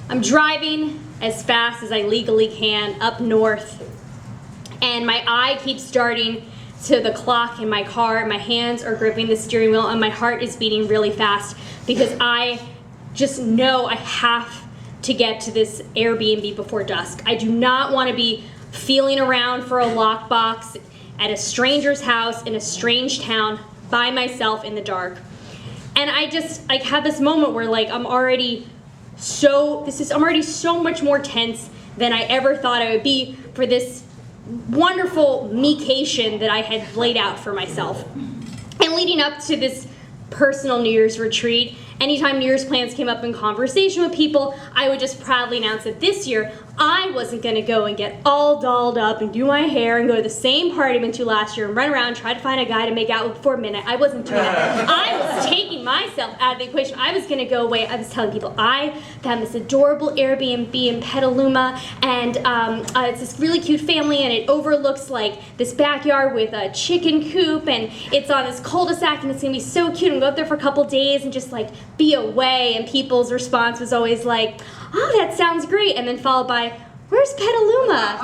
I'm driving as fast as I legally can up north, and my eye keeps starting to the clock in my car. My hands are gripping the steering wheel, and my heart is beating really fast because I just know I have to get to this Airbnb before dusk. I do not want to be feeling around for a lockbox at a stranger's house in a strange town by myself in the dark. And I just like have this moment where like I'm already so much more tense than I ever thought I would be for this wonderful mecation that I had laid out for myself. And leading up to this personal New Year's retreat, anytime New Year's plans came up in conversation with people, I would just proudly announce that this year I wasn't going to go and get all dolled up and do my hair and go to the same party I went to last year and run around and try to find a guy to make out with before midnight. I wasn't doing that. I was taking myself out of the equation. I was going to go away. I was telling people I found this adorable Airbnb in Petaluma, and it's this really cute family, and it overlooks like this backyard with a chicken coop, and it's on this cul-de-sac, and it's going to be so cute. And go up there for a couple days and just like be away. And people's response was always like, oh, that sounds great, and then followed by, where's Petaluma?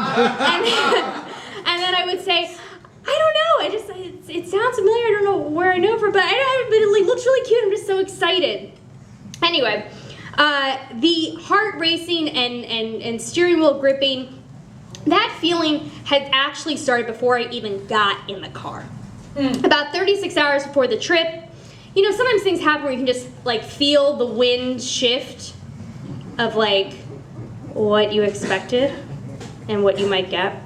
and then I would say, I don't know, it sounds familiar, I don't know where I know from, but it looks really cute, I'm just so excited. Anyway, the heart racing and steering wheel gripping, that feeling had actually started before I even got in the car. About 36 hours before the trip, you know, sometimes things happen where you can just like feel the wind shift of like what you expected and what you might get.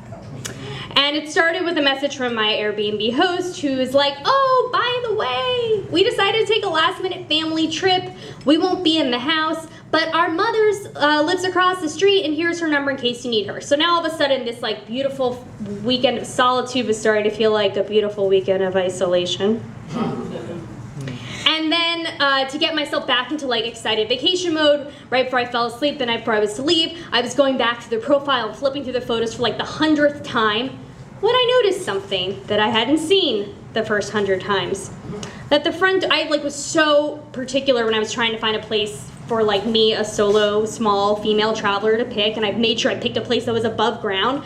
And it started with a message from my Airbnb host who is like, oh, by the way, we decided to take a last minute family trip. We won't be in the house, but our mother's lives across the street, and here's her number in case you need her. So now all of a sudden this like beautiful weekend of solitude was starting to feel like a beautiful weekend of isolation. And then to get myself back into like excited vacation mode, right before I fell asleep the night before I was to leave, I was going back to the profile and flipping through the photos for like the 100th time when I noticed something that I hadn't seen the first 100 times. That the front, I like was so particular when I was trying to find a place for like me, a solo, small female traveler to pick, and I made sure I picked a place that was above ground.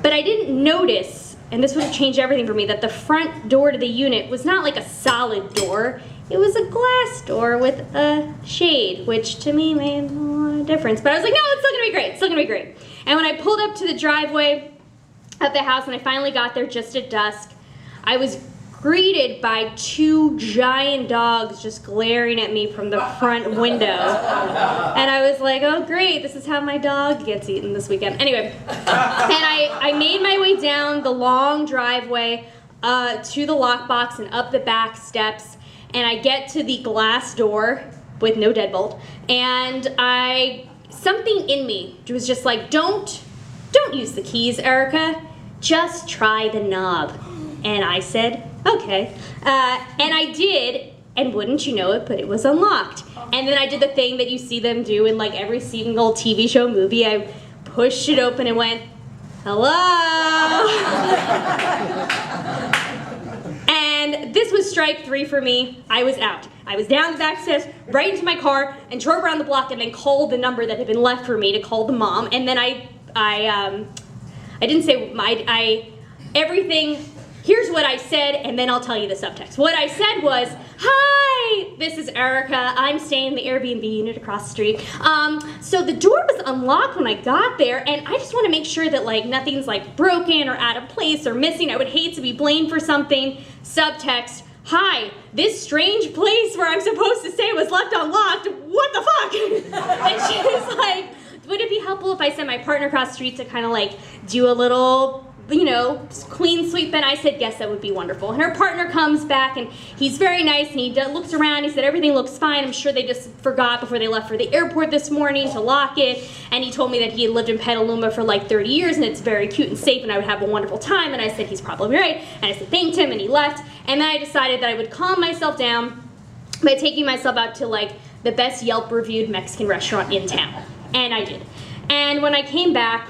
But I didn't notice, and this would have changed everything for me, that the front door to the unit was not like a solid door. It was a glass door with a shade, which to me made a lot of difference. But I was like, no, it's still gonna be great, it's still gonna be great. And when I pulled up to the driveway of the house and I finally got there just at dusk, I was greeted by two giant dogs just glaring at me from the front window. And I was like, oh great, this is how my dog gets eaten this weekend. Anyway, and I made my way down the long driveway to the lockbox and up the back steps. And I get to the glass door with no deadbolt, and something in me was just like, don't use the keys, Erika. Just try the knob. And I said, okay. And I did, and wouldn't you know it, but it was unlocked. And then I did the thing that you see them do in like every single TV show movie. I pushed it open and went, hello. And this was strike 3 for me. I was out. I was down the back steps, right into my car, and drove around the block and then called the number that had been left for me to call the mom. And then I didn't say everything. Here's what I said, and then I'll tell you the subtext. What I said was, hi, this is Erika. I'm staying in the Airbnb unit across the street. So the door was unlocked when I got there, and I just want to make sure that like nothing's like broken or out of place or missing. I would hate to be blamed for something. Subtext, hi, this strange place where I'm supposed to stay was left unlocked. What the fuck? And she was like, would it be helpful if I sent my partner across the street to kind of like do a little, you know, clean sweep? And I said, yes, that would be wonderful. And her partner comes back, and he's very nice, and he looks around, he said, everything looks fine. I'm sure they just forgot before they left for the airport this morning to lock it. And he told me that he had lived in Petaluma for like 30 years, and it's very cute and safe, and I would have a wonderful time. And I said, he's probably right. And I said, thanked him, and he left. And then I decided that I would calm myself down by taking myself out to like the best Yelp reviewed Mexican restaurant in town. And I did. And when I came back,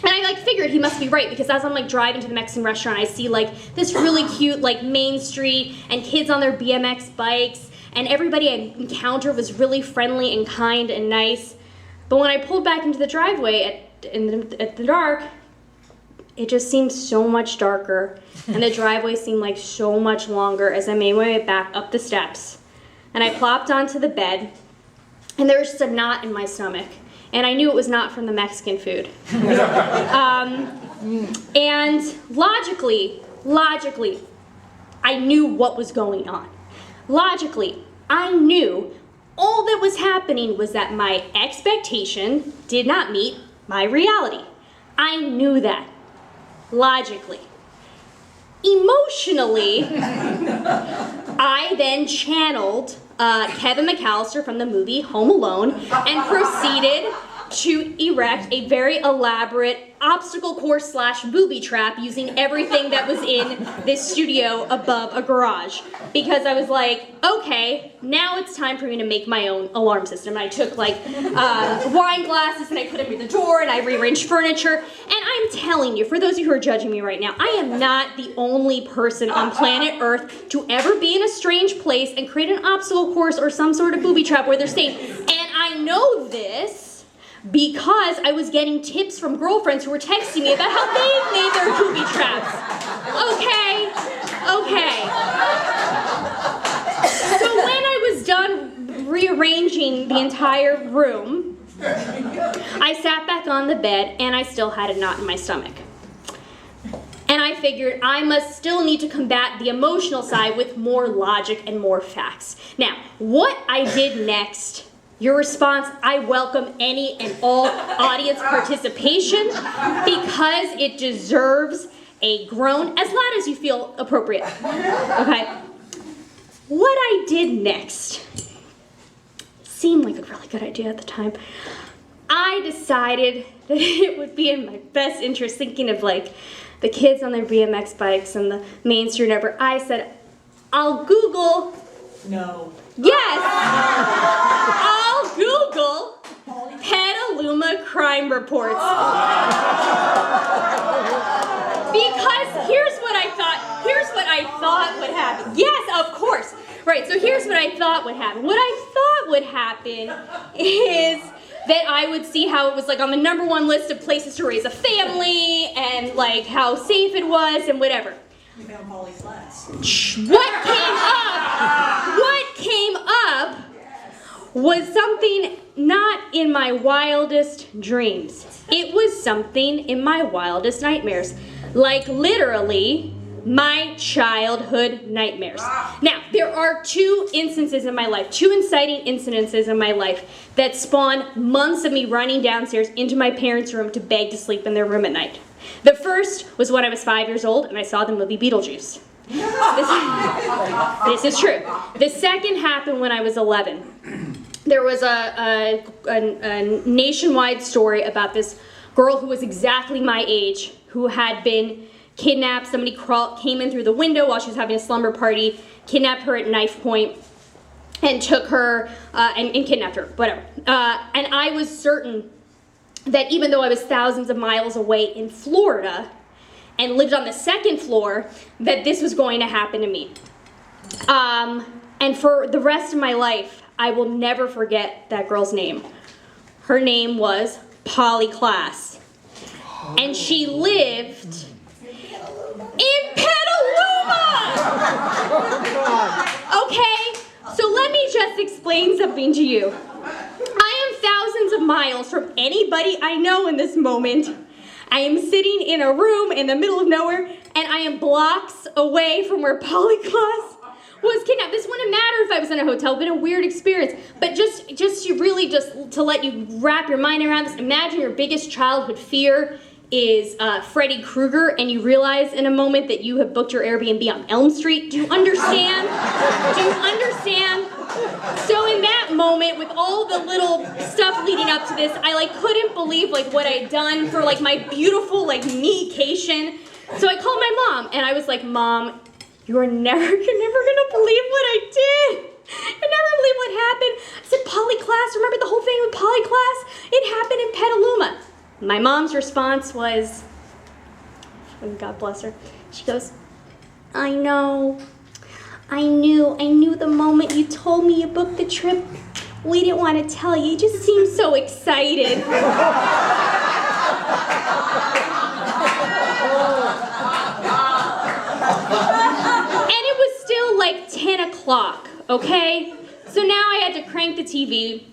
and I like figured he must be right, because as I'm like driving to the Mexican restaurant, I see like this really cute like main street and kids on their BMX bikes, and everybody I encountered was really friendly and kind and nice. But when I pulled back into the driveway at the dark, it just seemed so much darker, and the driveway seemed like so much longer as I made my way back up the steps. And I plopped onto the bed, and there was just a knot in my stomach. And I knew it was not from the Mexican food. And logically, I knew what was going on. Logically, I knew all that was happening was that my expectation did not meet my reality. I knew that. Logically. Emotionally, I then channeled Kevin McAllister from the movie Home Alone and proceeded to erect a very elaborate obstacle course / booby trap using everything that was in this studio above a garage. Because I was like, okay, now it's time for me to make my own alarm system. And I took like wine glasses and I put them in the door and I rearranged furniture. And I'm telling you, for those of you who are judging me right now, I am not the only person on planet Earth to ever be in a strange place and create an obstacle course or some sort of booby trap where they're safe. And I know this because I was getting tips from girlfriends who were texting me about how they made their booby traps. Okay. So when I was done rearranging the entire room, I sat back on the bed and I still had a knot in my stomach. And I figured I must still need to combat the emotional side with more logic and more facts. Now, what I did next, your response, I welcome any and all audience participation because it deserves a groan, as loud as you feel appropriate. Okay? What I did next seemed like a really good idea at the time. I decided that it would be in my best interest, thinking of like the kids on their BMX bikes and the Main Street network. I said, I'll Google. No. Yes! I'll Google Petaluma crime reports. Because here's what I thought would happen. Yes, of course. Right, so here's what I thought would happen. What I thought would happen is that I would see how it was like on the #1 list of places to raise a family and like how safe it was and whatever. You found Polly's class. What came up was something not in my wildest dreams. It was something in my wildest nightmares. Like literally my childhood nightmares. Now, there are two instances in my life, two inciting incidences in my life that spawn months of me running downstairs into my parents' room to beg to sleep in their room at night. The first was when I was 5 years old and I saw the movie Beetlejuice. This is true. The second happened when I was 11. There was a nationwide story about this girl who was exactly my age who had been kidnapped. Somebody came in through the window while she was having a slumber party, kidnapped her at knife point, and took her and kidnapped her, whatever. And I was certain that even though I was thousands of miles away in Florida and lived on the second floor, that this was going to happen to me. And for the rest of my life, I will never forget that girl's name. Her name was Polly Class. And she lived in Petaluma! Okay, so let me just explain something to you. I am thousands of miles from anybody I know in this moment. I am sitting in a room in the middle of nowhere, and I am blocks away from where Polly Claus was kidnapped. This wouldn't matter if I was in a hotel. It's been a weird experience. But just to let you wrap your mind around this, imagine your biggest childhood fear is Freddy Krueger, and you realize in a moment that you have booked your Airbnb on Elm Street. Do you understand? Do you understand? So in that moment, with all the little stuff leading up to this, I couldn't believe what I'd done for my beautiful me-cation. So I called my mom, and I was like, Mom, you're never gonna believe what I did. You'll never believe what happened. I said, Polly Class, remember the whole thing with Polly Class? It happened in Petaluma. My mom's response was, God bless her, she goes, I know. I knew the moment you told me you booked the trip. we didn't want to tell you. You just seemed so excited. And it was still like 10 o'clock, okay? So now I had to crank the TV.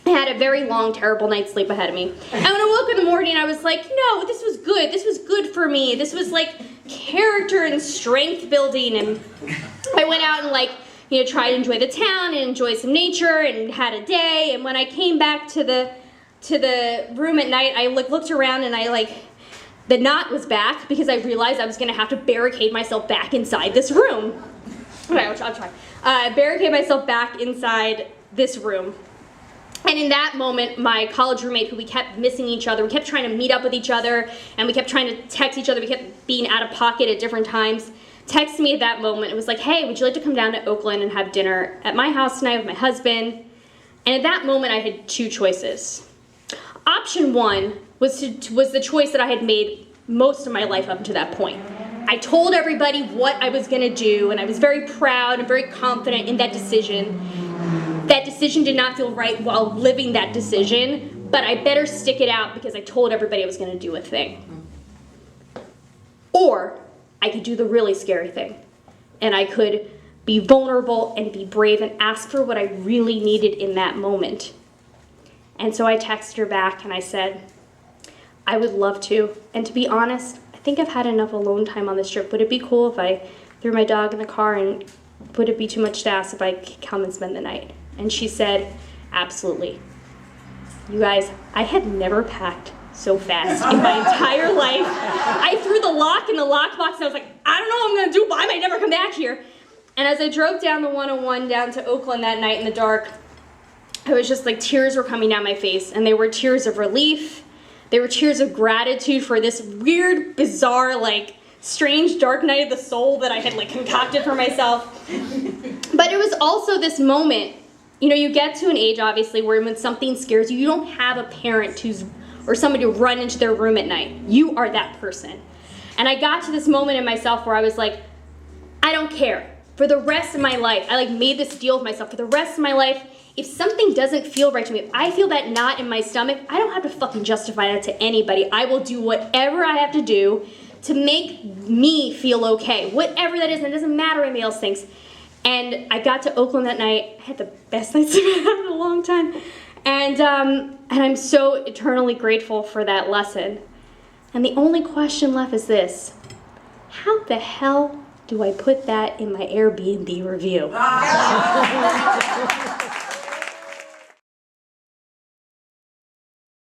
I had a very long, terrible night's sleep ahead of me. And when I woke in the morning, I was like, no, this was good. This was good for me. This was like character and strength building. And I went out and tried to enjoy the town and enjoy some nature and had a day. And when I came back to the room at night, I looked around and the knot was back because I realized I was gonna have to barricade myself back inside this room. Okay, I'll try. Barricade myself back inside this room. And in that moment, my college roommate, who we kept missing each other, we kept trying to meet up with each other, and we kept trying to text each other, we kept being out of pocket at different times, texted me at that moment and was like, hey, would you like to come down to Oakland and have dinner at my house tonight with my husband? And at that moment, I had two choices. Option one was the choice that I had made most of my life up to that point. I told everybody what I was gonna do, and I was very proud and very confident in that decision. That decision did not feel right while living that decision, but I better stick it out because I told everybody I was gonna do a thing. Or I could do the really scary thing, and I could be vulnerable and be brave and ask for what I really needed in that moment. And so I texted her back and I said, I would love to, and to be honest, I think I've had enough alone time on this trip. Would it be cool if I threw my dog in the car, and would it be too much to ask if I could come and spend the night? And she said, absolutely. You guys, I had never packed so fast in my entire life. I threw the lock in the lockbox and I was like, I don't know what I'm gonna do, but I might never come back here. And as I drove down the 101 down to Oakland that night in the dark, I was just like, tears were coming down my face, and they were tears of relief. They were tears of gratitude for this weird, bizarre, strange dark night of the soul that I had concocted for myself. But it was also this moment, you get to an age, obviously, where when something scares you, you don't have a parent or somebody to run into their room at night. You are that person. And I got to this moment in myself where I was like, I don't care. For the rest of my life, I made this deal with myself. For the rest of my life, if something doesn't feel right to me, if I feel that knot in my stomach, I don't have to fucking justify that to anybody. I will do whatever I have to do to make me feel okay. Whatever that is, and it doesn't matter what anybody else thinks. And I got to Oakland that night. I had the best night's sleep I've had in a long time. And I'm so eternally grateful for that lesson. And the only question left is this: how the hell do I put that in my AirBNB review?